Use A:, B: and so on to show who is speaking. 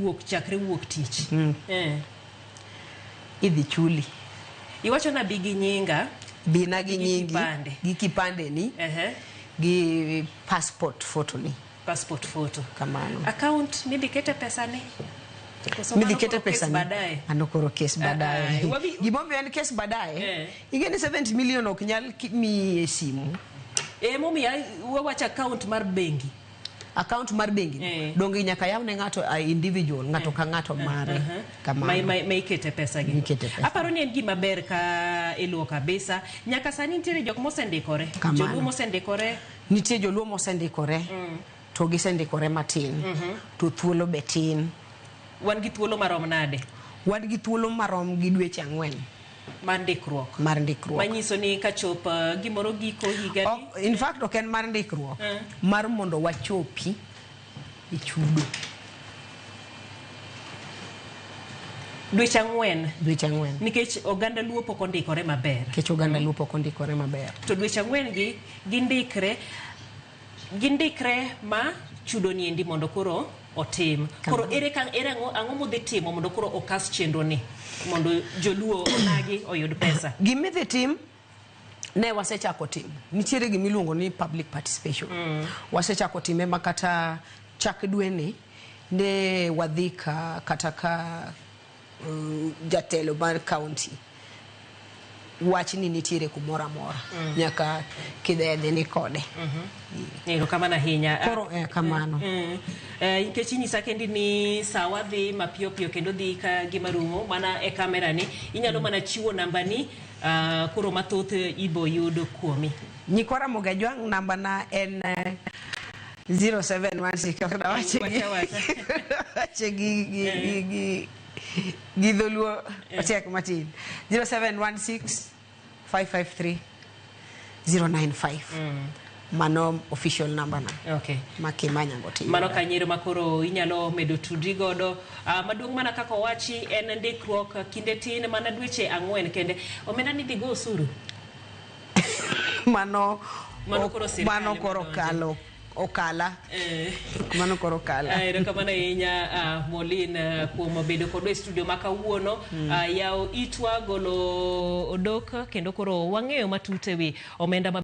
A: wuok chakre wuok tich.
B: Idhi chuli.
A: Iwacho na bigi nyinga.
B: Bina gi nyingi. Gi kipande ni. Gi passport photo ni.
A: Passport photo.
B: Kamano.
A: Account midhi kete pesa ni.
B: Midhi kete pesa ni. Anokoro case badaye. Gimombe yani case badaye. Igeni 70 million ok nyal mi simu.
A: Momi wawacha account mar bengi.
B: Account mar bengi. Dongi nyaka yawne ngato individual, ngato ka ngato mare. Kamano.
A: Mai kete pesa gi. Aparo ni en gima ber ka iluo kabisa. Nyaka sani nitiere jok mosendikore. Joluo mosendikore.
B: Nitie joluo mosendikore. To gisendikore matin. To thuolo betin.
A: Wan gi thuolo marom nade?
B: Wan gi thuolo marom gi dweche 4.
A: Mar ndikruok. Manyiso ni kachop gimoro giko higa ni.
B: In fact ok en mar ndikruok. Mar mondo wachopi e chudo.
A: Dweche 4.
B: Dweche 4.
A: Nikech oganda luo pok ondikore maber.
B: To
A: dweche 4 gi gindikre ma chudo ni endi mondo koro otim. Koro ere ang'o modhi timo mondo koro okas chenro ni mondo joluo onagi oyud pesa.
B: Gimidhi tim ne wasechako tim. Nitiere gimiluongo ni public participation. Wasechako time makata chak dwe ni ne wadhika kataka jatelo mar county. Wachni nitiere kumora mora. Nyaka kidede ni kode.
A: Ero kamana hinya.
B: Koro kamano.
A: Ikechi nyisa kendi ni sawa dhi mapio kendo dhi ka gimarumo mana e kamera ni. Inyalo mana chiwo namba ni koro mathoth ibo yudo kuomi.
B: Nyikora Mogajwang namba na en 0716 Gidoluo check Martin 0716 553 095. Mano official number na.
A: Okay.
B: Makimanya ngote.
A: Mano kanyero makoro inyalo medo tudri godo. Maduong' mana kako wachi en ndikruok kinde tin mana dweche 4 kende. Omena ni digo osuru.
B: Mano
A: koro
B: kalo. Okala. Mano koro kala.
A: Ero kamana inya Molin kuom bedo kod studio makawuono. Yao itwa golo odok kendo koro wang'eyo matute wi omenda